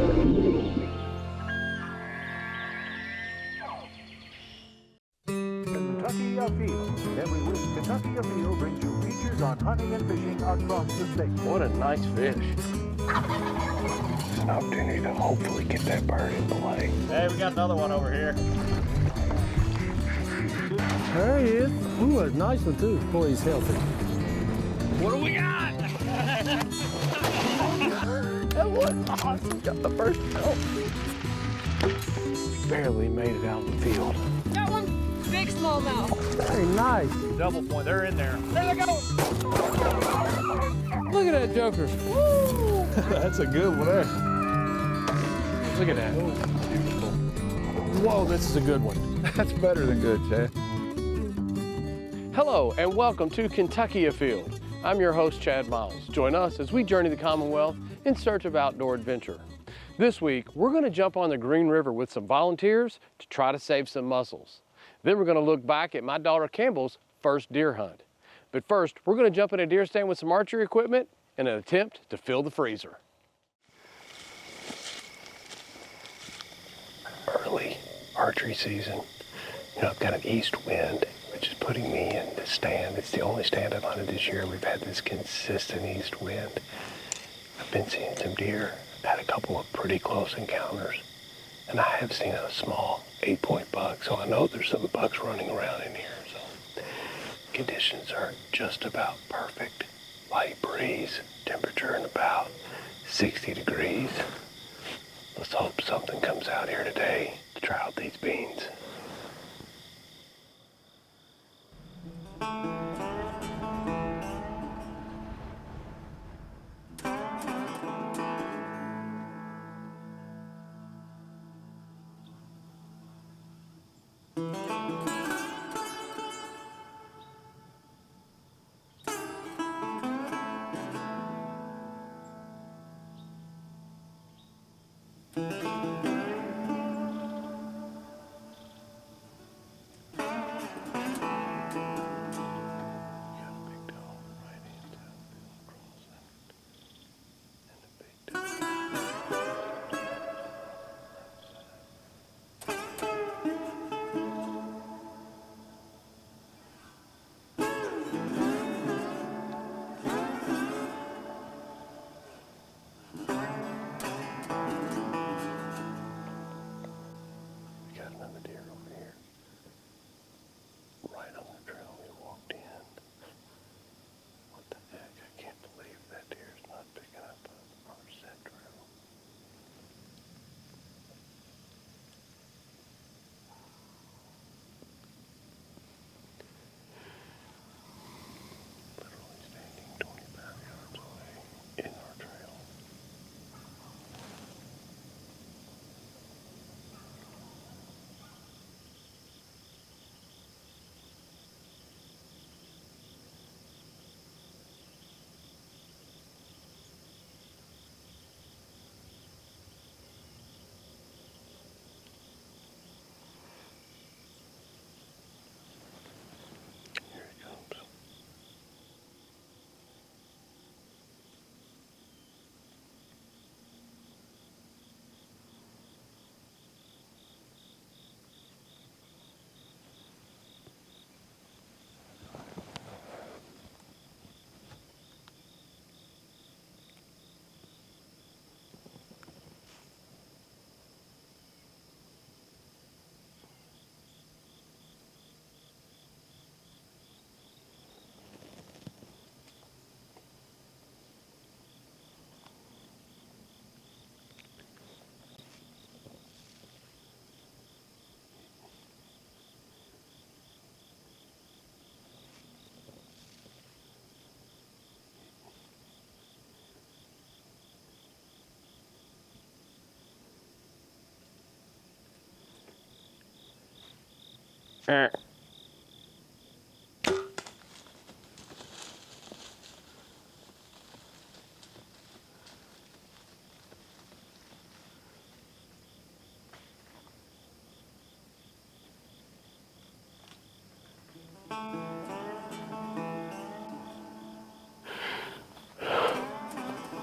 Kentucky Afield. Every week, Kentucky Afield brings you features on hunting and fishing across the state. What a nice fish. It's an opportunity to hopefully get that bird in play. Hey, we got another one over here. There he is. Ooh, a nice one too. Boy, he's healthy. What do we got? That was awesome. Got the first jump. Barely made it out of the field. Got one big smallmouth. Very nice. Double point, they're in there. There they go. Look at that joker. Woo! That's a good one there. Look at that. Beautiful. Whoa, this is a good one. That's better than good, Chad. Hello and welcome to Kentucky Afield. I'm your host, Chad Miles. Join us as we journey the Commonwealth in search of outdoor adventure. This week, we're going to jump on the Green River with some volunteers to try to save some mussels. Then we're going to look back at my daughter Campbell's first deer hunt. But first, we're going to jump in a deer stand with some archery equipment in an attempt to fill the freezer. Early archery season. I've got an east wind, which is putting me in the stand. It's the only stand I've hunted this year. We've had this consistent east wind. I've been seeing some deer. I've had a couple of pretty close encounters. And I have seen a small 8-point buck, so I know there's some bucks running around in here. So conditions are just about perfect. Light breeze, temperature in about 60 degrees. Let's hope something comes out here today to try out these beans.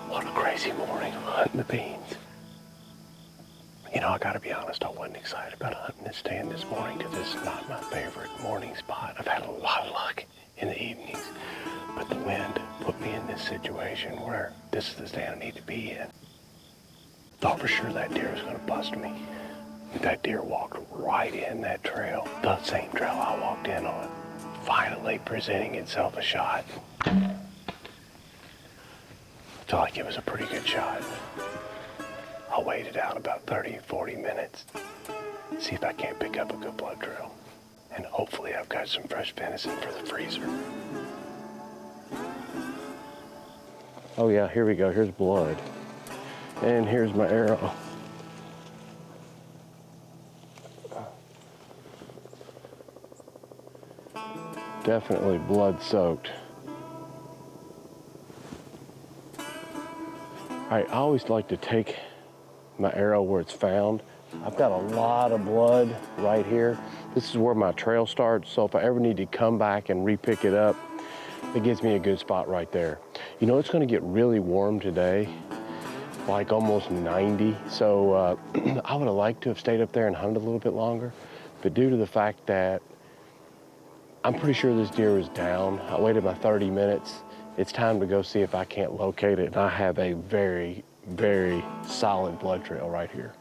What a crazy morning hunting the beans. You know, I gotta be honest, I wasn't excited about hunting this stand this morning because this is not my favorite morning spot. I've had a lot of luck in the evenings, but the wind put me in this situation where this is the stand I need to be in. Thought for sure that deer was gonna bust me. That deer walked right in that trail, the same trail I walked in on, finally presenting itself a shot. Felt like it was a pretty good shot. I'll wait it out about 30, 40 minutes, see if I can't pick up a good blood trail. And hopefully I've got some fresh venison for the freezer. Oh yeah, here we go, here's blood. And here's my arrow. Definitely blood soaked. I always like to take my arrow where it's found. I've got a lot of blood right here. This is where my trail starts, so if I ever need to come back and re-pick it up, it gives me a good spot right there. You know, it's gonna get really warm today, like almost 90, so I would have liked to have stayed up there and hunted a little bit longer, but due to the fact that I'm pretty sure this deer is down, I waited about 30 minutes. It's time to go see if I can't locate it, and I have a very, very solid blood trail right here.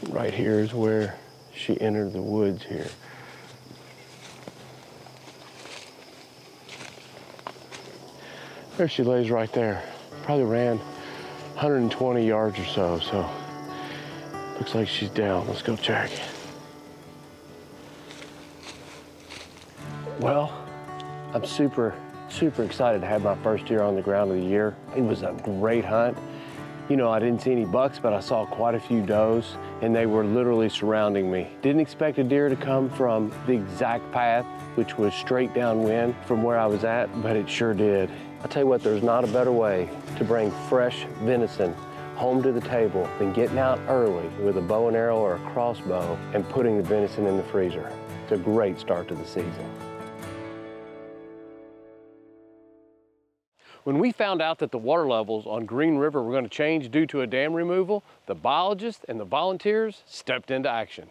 Right here is where she entered the woods here. There she lays right there. Probably ran 120 yards or so, looks like she's down. Let's go check. Well, I'm super excited to have my first deer on the ground of the year. It was a great hunt. You know, I didn't see any bucks, but I saw quite a few does, and they were literally surrounding me. Didn't expect a deer to come from the exact path, which was straight downwind from where I was at, but it sure did. I'll tell you what, there's not a better way to bring fresh venison home to the table than getting out early with a bow and arrow or a crossbow and putting the venison in the freezer. It's a great start to the season. When we found out that the water levels on Green River were going to change due to a dam removal, the biologists and the volunteers stepped into action.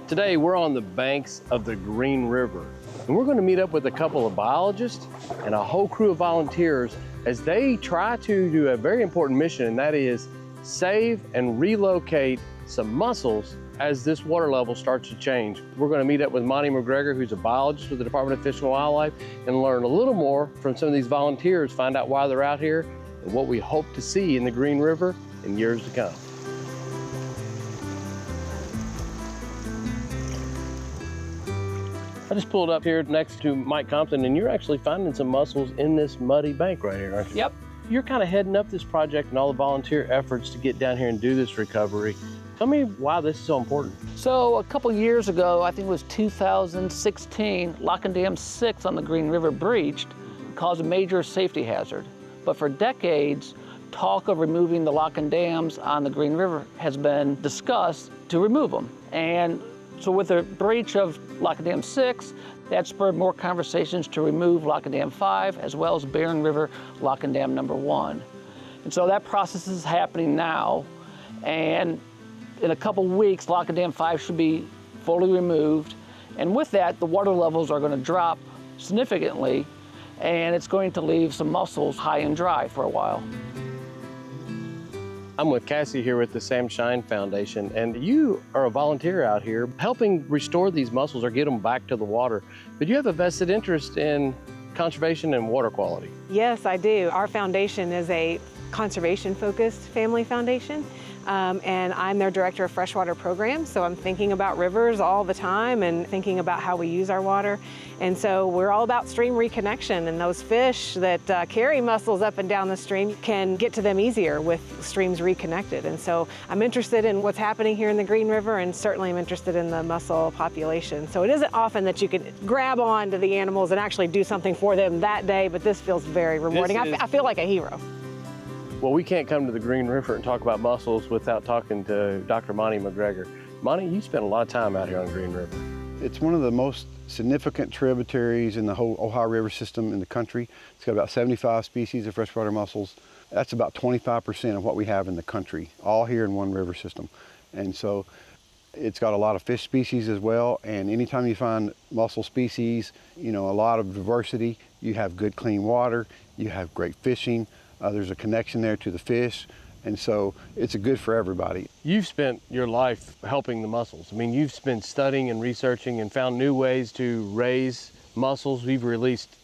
Today, we're on the banks of the Green River, and we're going to meet up with a couple of biologists and a whole crew of volunteers as they try to do a very important mission, and that is save and relocate some mussels as this water level starts to change. We're going to meet up with Monty McGregor, who's a biologist with the Department of Fish and Wildlife, and learn a little more from some of these volunteers, find out why they're out here and what we hope to see in the Green River in years to come. I just pulled up here next to Mike Compton, and you're actually finding some mussels in this muddy bank right here, aren't you? Yep. You're kind of heading up this project and all the volunteer efforts to get down here and do this recovery. Tell me why this is so important. So a couple years ago, I think it was 2016, Lock and Dam 6 on the Green River breached, caused a major safety hazard. But for decades, talk of removing the lock and dams on the Green River has been discussed to remove them. And so with the breach of Lock and Dam 6, that spurred more conversations to remove Lock and Dam 5, as well as Barren River Lock and Dam number 1. And so that process is happening now. And in a couple weeks, Lock and Dam 5 should be fully removed. And with that, the water levels are going to drop significantly, and it's going to leave some mussels high and dry for a while. I'm with Cassie here with the Sam Shine Foundation, and you are a volunteer out here helping restore these mussels or get them back to the water. But you have a vested interest in conservation and water quality. Yes, I do. Our foundation is a conservation-focused family foundation. And I'm their director of freshwater programs, so I'm thinking about rivers all the time and thinking about how we use our water. And so we're all about stream reconnection, and those fish that carry mussels up and down the stream can get to them easier with streams reconnected. And so I'm interested in what's happening here in the Green River, and certainly I'm interested in the mussel population. So it isn't often that you can grab on to the animals and actually do something for them that day, but this feels very rewarding. I feel like a hero. Well, we can't come to the Green River and talk about mussels without talking to Dr. Monty McGregor. Monty, you spent a lot of time out here on Green River. It's one of the most significant tributaries in the whole Ohio River system in the country. It's got about 75 species of freshwater mussels. That's about 25% of what we have in the country, all here in one river system. And so it's got a lot of fish species as well. And anytime you find mussel species, you know, a lot of diversity, you have good clean water, you have great fishing, there's a connection there to the fish. And so it's good for everybody. You've spent your life helping the mussels. I mean, you've been studying and researching and found new ways to raise mussels. We've released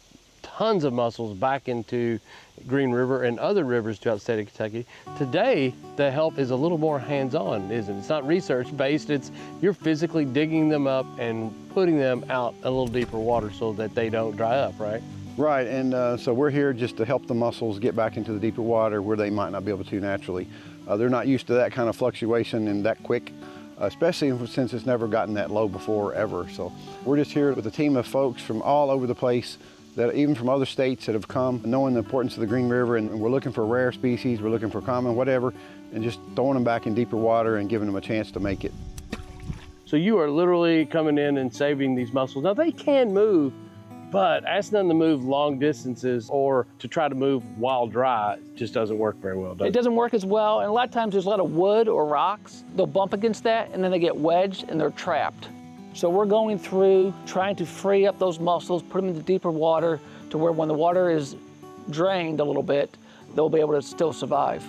tons of mussels back into Green River and other rivers throughout the state of Kentucky. Today, the help is a little more hands-on, isn't it? It's not research-based, it's you're physically digging them up and putting them out a little deeper water so that they don't dry up, right? Right, and so we're here just to help the mussels get back into the deeper water where they might not be able to naturally. They're not used to that kind of fluctuation and that quick, especially since it's never gotten that low before ever. So we're just here with a team of folks from all over the place, that even from other states that have come, knowing the importance of the Green River, and we're looking for rare species, we're looking for common, whatever, and just throwing them back in deeper water and giving them a chance to make it. So you are literally coming in and saving these mussels. Now they can move, but asking them to move long distances or to try to move while dry just doesn't work very well, does it? It doesn't work as well, and a lot of times there's a lot of wood or rocks. They'll bump against that, and then they get wedged and they're trapped. So we're going through trying to free up those mussels, put them into deeper water to where when the water is drained a little bit, they'll be able to still survive.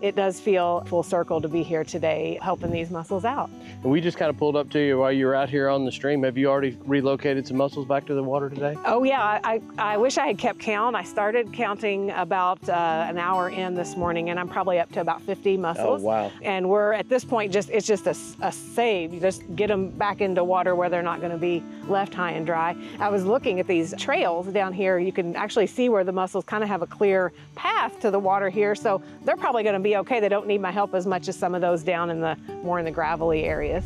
It does feel full circle to be here today helping these mussels out. And we just kind of pulled up to you while you were out here on the stream. Have you already relocated some mussels back to the water today? Oh yeah, I wish I had kept count. I started counting about an hour in this morning, and I'm probably up to about 50 mussels. Oh, wow. And we're at this point, it's just a save. You just get them back into water where they're not gonna be left high and dry. I was looking at these trails down here. You can actually see where the mussels kind of have a clear path to the water here, so they're probably gonna be okay. They don't need my help as much as some of those down in the more in the gravelly areas.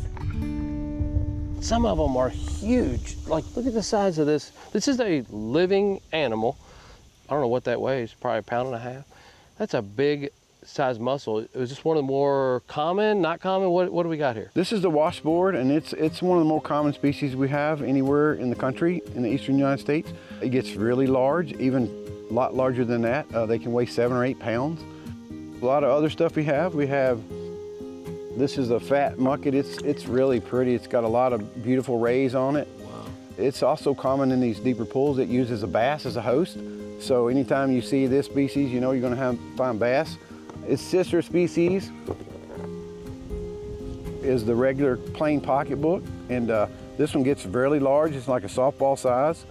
Some of them are huge. Like, look at the size of this. This is a living animal. I don't know what that weighs, probably 1.5 pounds. That's a big size mussel. Is this one of the more common, not common? What do we got here? This is the washboard, and it's one of the more common species we have anywhere in the country, in the eastern United States. It gets really large, even a lot larger than that. They can weigh 7 or 8 pounds. A lot of other stuff we have. This is a fat mucket. It's really pretty. It's got a lot of beautiful rays on it. Wow. It's also common in these deeper pools. It uses a bass as a host. So anytime you see this species, you know you're gonna find bass. Its sister species is the regular plain pocketbook, and this one gets fairly large. It's like a softball size,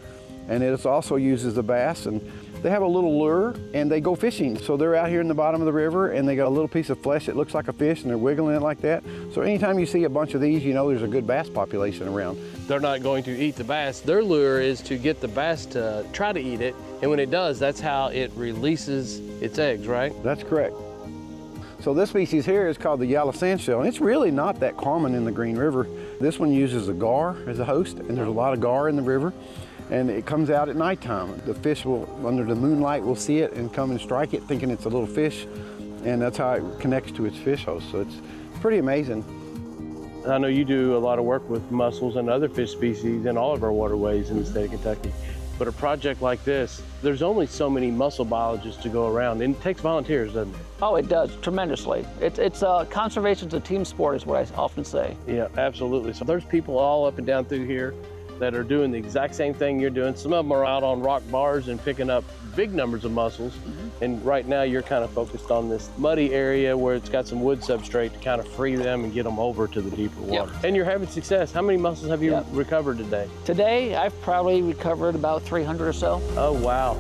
and it also uses a bass. And they have a little lure and they go fishing. So they're out here in the bottom of the river and they got a little piece of flesh that looks like a fish and they're wiggling it like that. So anytime you see a bunch of these, you know there's a good bass population around. They're not going to eat the bass. Their lure is to get the bass to try to eat it. And when it does, that's how it releases its eggs, right? That's correct. So this species here is called the yellow sandshell, and it's really not that common in the Green River. This one uses a gar as a host, and there's a lot of gar in the river. And it comes out at nighttime. The fish will, under the moonlight, will see it and come and strike it thinking it's a little fish. And that's how it connects to its fish host. So it's pretty amazing. I know you do a lot of work with mussels and other fish species in all of our waterways in the state of Kentucky. But a project like this, there's only so many mussel biologists to go around, and it takes volunteers, doesn't it? Oh, it does, tremendously. It's conservation's a team sport is what I often say. Yeah, absolutely. So there's people all up and down through here that are doing the exact same thing you're doing. Some of them are out on rock bars and picking up big numbers of mussels. And right now you're kind of focused on this muddy area where it's got some wood substrate to kind of free them and get them over to the deeper water. And you're having success. How many mussels have you recovered today? Today, I've probably recovered about 300 or so. Oh, wow.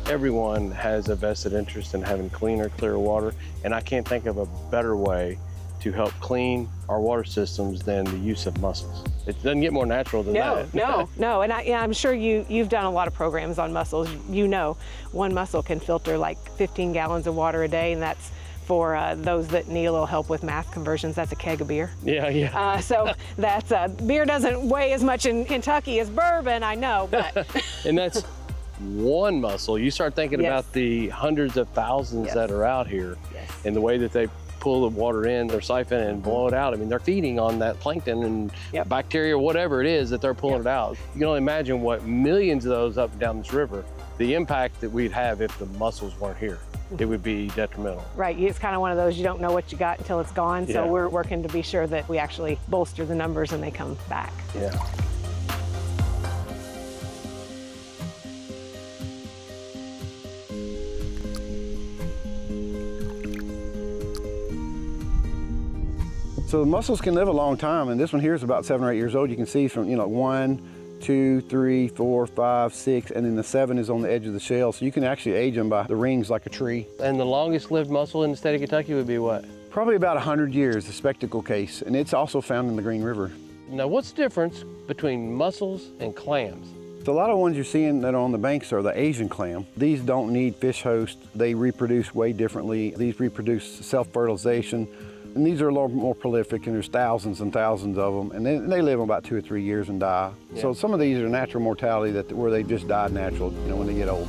Everyone has a vested interest in having cleaner, clearer water, and I can't think of a better way to help clean our water systems than the use of mussels. It doesn't get more natural than that. No, and I'm sure you've done a lot of programs on mussels. You know, one mussel can filter like 15 gallons of water a day, and that's for those that need a little help with math conversions. That's a keg of beer. Yeah. So that's beer doesn't weigh as much in Kentucky as bourbon, I know, but and that's one mussel. You start thinking Yes. about the hundreds of thousands Yes. that are out here, Yes. and the way that they pull the water in, their siphon, and blow it out. I mean, they're feeding on that plankton and Yep. bacteria, whatever it is that they're pulling it out. You can only imagine what millions of those up and down this river, the impact that we'd have if the mussels weren't here. It would be detrimental. Right, it's kind of one of those, you don't know what you got until it's gone. So Yeah. we're working to be sure that we actually bolster the numbers and they come back. Yeah. So the mussels can live a long time, and this one here is about 7 or 8 years old. You can see from, 1, 2, 3, 4, 5, 6, and then the 7 is on the edge of the shell. So you can actually age them by the rings like a tree. And the longest lived mussel in the state of Kentucky would be what? Probably about 100 years, the spectacle case, and it's also found in the Green River. Now, what's the difference between mussels and clams? So a lot of ones you're seeing that are on the banks are the Asian clam. These don't need fish host. They reproduce way differently. These reproduce self-fertilization. And these are a lot more prolific, and there's thousands and thousands of them, and they live about 2 or 3 years and die. Yeah. So some of these are natural mortality where they just die natural, when they get old.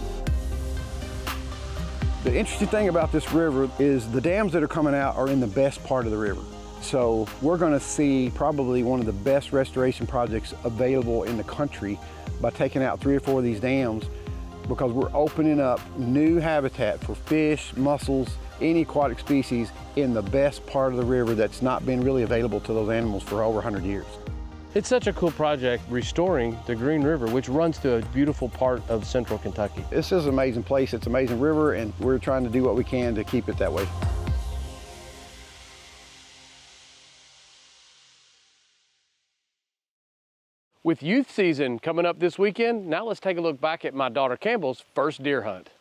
The interesting thing about this river is the dams that are coming out are in the best part of the river. So we're going to see probably one of the best restoration projects available in the country by taking out 3 or 4 of these dams, because we're opening up new habitat for fish, mussels, any aquatic species in the best part of the river that's not been really available to those animals for over 100 years. It's such a cool project restoring the Green River, which runs through a beautiful part of central Kentucky. This is an amazing place, it's an amazing river, and we're trying to do what we can to keep it that way. With youth season coming up this weekend, now let's take a look back at my daughter Campbell's first deer hunt.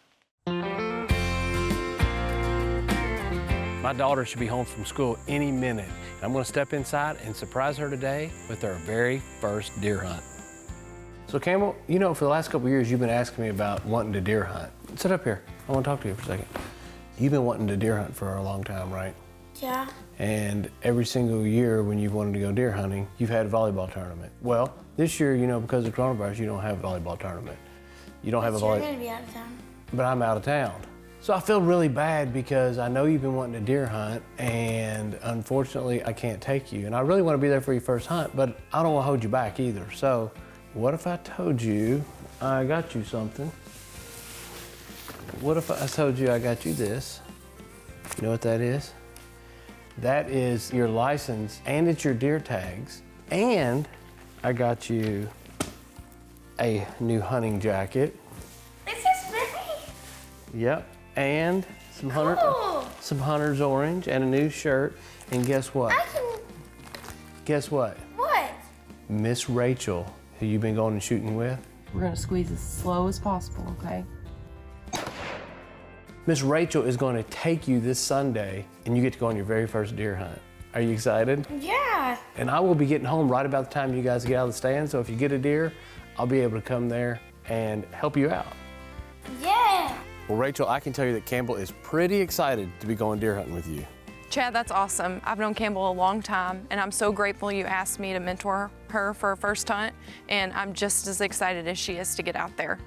My daughter should be home from school any minute. I'm gonna step inside and surprise her today with her very first deer hunt. So Campbell, for the last couple of years, you've been asking me about wanting to deer hunt. Sit up here, I wanna talk to you for a second. You've been wanting to deer hunt for a long time, right? Yeah. And every single year when you've wanted to go deer hunting, you've had a volleyball tournament. Well, this year, because of coronavirus, you don't have a volleyball tournament. You don't have a You're volleyball, gonna be out of town. but I'm out of town. So I feel really bad because I know you've been wanting to deer hunt, and unfortunately I can't take you. And I really want to be there for your first hunt, but I don't want to hold you back either. So what if I told you I got you something? What if I told you I got you this? You know what that is? That is your license, and it's your deer tags. And I got you a new hunting jacket. This is me. Yep. And some hunter's orange and a new shirt. And guess what? I can. Guess what? What? Miss Rachel, who you've been going and shooting with. We're gonna squeeze as slow as possible, okay? Miss Rachel is going to take you this Sunday, and you get to go on your very first deer hunt. Are you excited? Yeah. And I will be getting home right about the time you guys get out of the stand. So if you get a deer, I'll be able to come there and help you out. Yeah. Well, Rachel, I can tell you that Campbell is pretty excited to be going deer hunting with you. Chad, that's awesome. I've known Campbell a long time, and I'm so grateful you asked me to mentor her for her first hunt, and I'm just as excited as she is to get out there.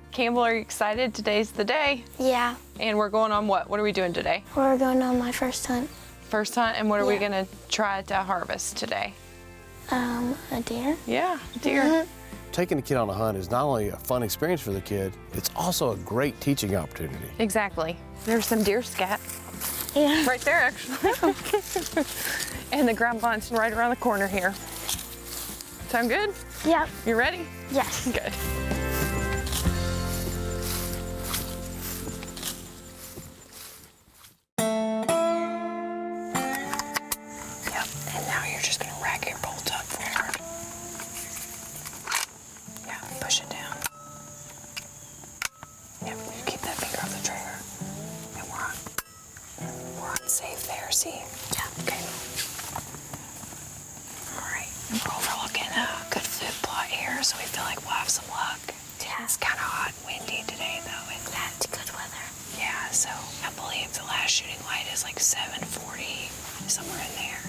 Campbell, are you excited? Today's the day. Yeah. And we're going on what? What are we doing today? We're going on my first hunt. First hunt, and what are we Yeah. gonna try to harvest today? A deer. Yeah, deer. Taking a kid on a hunt is not only a fun experience for the kid, it's also a great teaching opportunity. Exactly. There's some deer scat. Yeah. Right there, actually. And the ground blind's right around the corner here. Sound good? Yep. You ready? Yes. Good. Yep, and now you're just gonna rack your bolt up forward. Yeah, push it down. Yep, you keep that finger off the trigger. And we're on safe there, see? Yeah. Okay. All right, we're overlooking a good food plot here, so we feel like we'll have some luck. Yeah. It's kind of hot and windy today, though. Yeah, it's good weather. Yeah, so I believe the last shooting light is like 7:40, somewhere in there.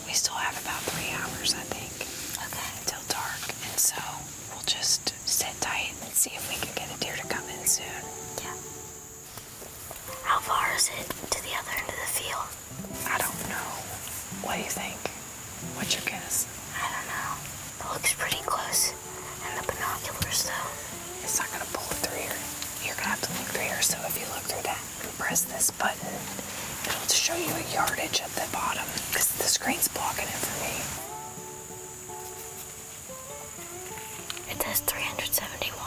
We still have about 3 hours, I think, Okay. until dark. And so we'll just sit tight and see if we can get a deer to come in soon. Yeah. How far is it to the other end of the field? I don't know. What do you think? What's your guess? I don't know. It looks pretty close. And the binoculars, though. It's not gonna pull it through here. You're gonna have to look through here. So if you look through that and press this button, it'll just show you a yardage at the bottom because the screen's blocking it for me. It says 371.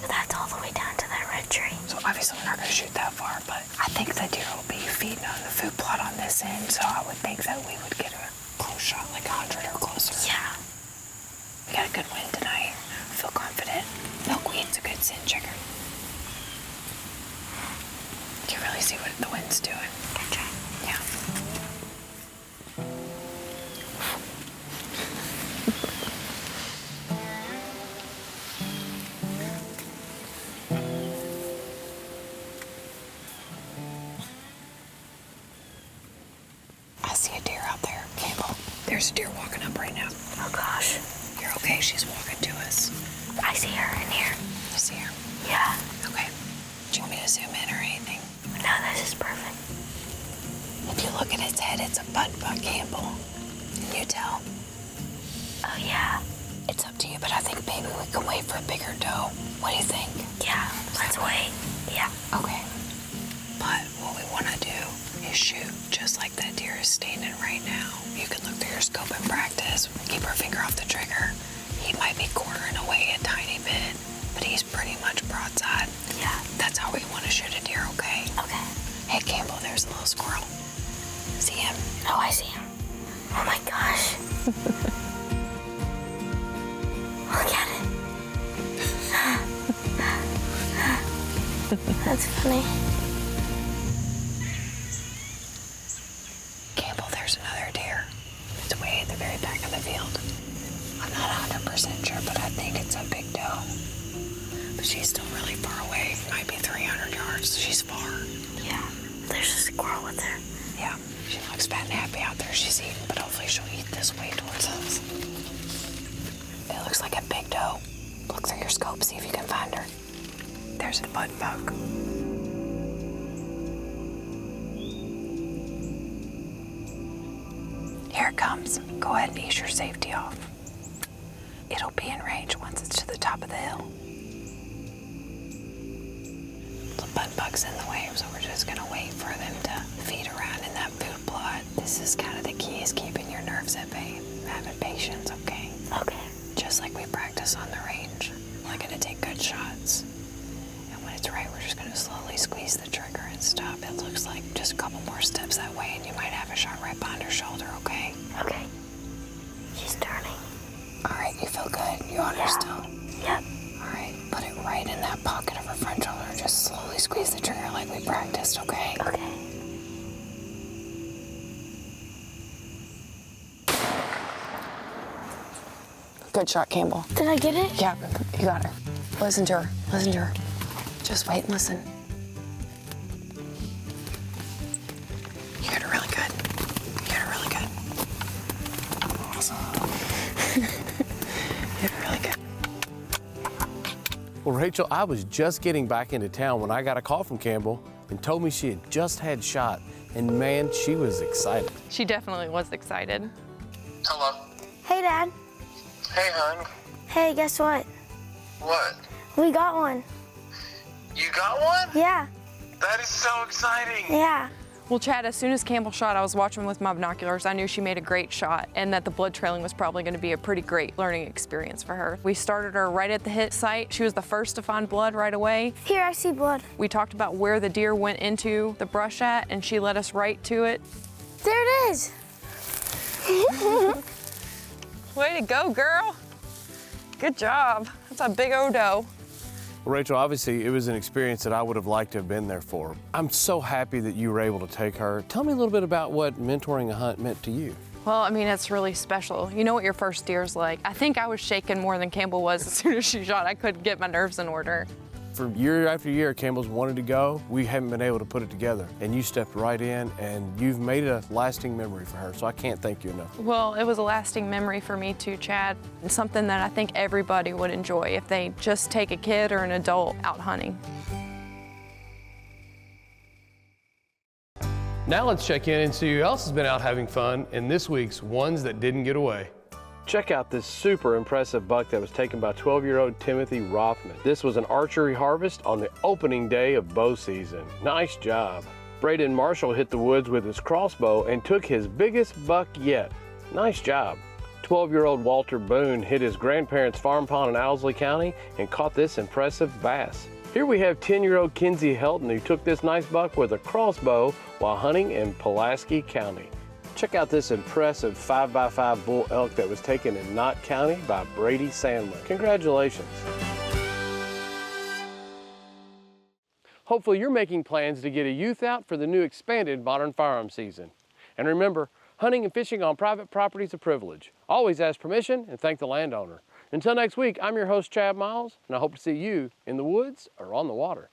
That's all the way down to that red tree. So obviously we're not gonna shoot that far, but I think the deer will be feeding on the food plot on this end, so I would think that we would get a close shot, like 100 or closer. Yeah. We got a good wind tonight. I feel confident. Milkweed's a good scent checker. Do you really see what the wind's doing? Good try. Yeah. I see a deer out there, Campbell. There's a deer walking up right now. Oh, gosh. You're okay? She's walking to us. I see her in here. You see her? Yeah. Okay. Do you want me to zoom in or anything? No, this is perfect. If you look at its head, it's a butt bug, Campbell. Can you tell? Oh, yeah. It's up to you, but I think maybe we can wait for a bigger doe. What do you think? Yeah, let's wait. Yeah. Okay. But what we want to do is shoot just like that deer is standing right now. You can look through your scope and practice. Keep our finger off the trigger. He might be quartering away a tiny bit, but he's pretty much broadside. Yeah. That's how we want to shoot a deer, okay? Okay. Hey, Campbell, there's a little squirrel. See him? Oh, I see him. Oh, my gosh. Look at it. That's funny. Campbell, there's another deer. It's way at the very back of the field. I'm not 100% sure, but I think it's a big doe. But she's still really far away. Might be 300 yards. She's far. Yeah. There's a squirrel with her. Yeah. She looks fat and happy out there. She's eating, but hopefully she'll eat this way towards us. It looks like a big doe. Look through your scope, see if you can find her. There's a butt bug. Here it comes. Go ahead and ease your safety off. It'll be in range once it's to the top of the hill. The butt bug's in the way, so we're just gonna wait for them to feed around in that food plot. This is kind of the key, is keeping your nerves at bay, having patience, okay? Okay. Just like we practice on the range. We're gonna take good shots. And when it's right, we're just gonna slowly squeeze the trigger and stop. It looks like just a couple more steps that way and you might have a shot right behind her shoulder, okay? Okay. She's turning. All right, you feel good? You on her still? Yep. All right, put it right in that pocket of her front shoulder. Just slowly squeeze the trigger like we practiced, okay? Okay. Good shot, Campbell. Did I get it? Yeah, you got her. Listen to her. Listen to her. Just wait and listen. You got her really good. You got her really good. Awesome. You got her really good. Well, Rachel, I was just getting back into town when I got a call from Campbell and told me she had just had shot. And man, she was excited. She definitely was excited. Hello. Hey, Dad. Hey, hon. Hey, guess what? What? We got one. You got one? Yeah. That is so exciting. Yeah. Well, Chad, as soon as Campbell shot, I was watching with my binoculars. I knew she made a great shot and that the blood trailing was probably going to be a pretty great learning experience for her. We started her right at the hit site. She was the first to find blood right away. Here, I see blood. We talked about where the deer went into the brush at, and she led us right to it. There it is. Way to go, girl. Good job. That's a big doe. Well, Rachel, obviously it was an experience that I would have liked to have been there for. I'm so happy that you were able to take her. Tell me a little bit about what mentoring a hunt meant to you. Well, I mean, it's really special. You know what your first deer's like. I think I was shaking more than Campbell was as soon as she shot. I couldn't get my nerves in order. For year after year, Campbell's wanted to go. We haven't been able to put it together. And you stepped right in and you've made a lasting memory for her. So I can't thank you enough. Well, it was a lasting memory for me too, Chad. And something that I think everybody would enjoy if they just take a kid or an adult out hunting. Now let's check in and see who else has been out having fun in this week's Ones That Didn't Get Away. Check out this super impressive buck that was taken by 12-year-old Timothy Rothman. This was an archery harvest on the opening day of bow season. Nice job. Braden Marshall hit the woods with his crossbow and took his biggest buck yet. Nice job. 12-year-old Walter Boone hit his grandparents' farm pond in Owsley County and caught this impressive bass. Here we have 10-year-old Kinsey Helton who took this nice buck with a crossbow while hunting in Pulaski County. Check out this impressive 5x5 bull elk that was taken in Knott County by Brady Sandler. Congratulations. Hopefully you're making plans to get a youth out for the new expanded modern firearm season. And remember, hunting and fishing on private property is a privilege. Always ask permission and thank the landowner. Until next week, I'm your host, Chad Miles, and I hope to see you in the woods or on the water.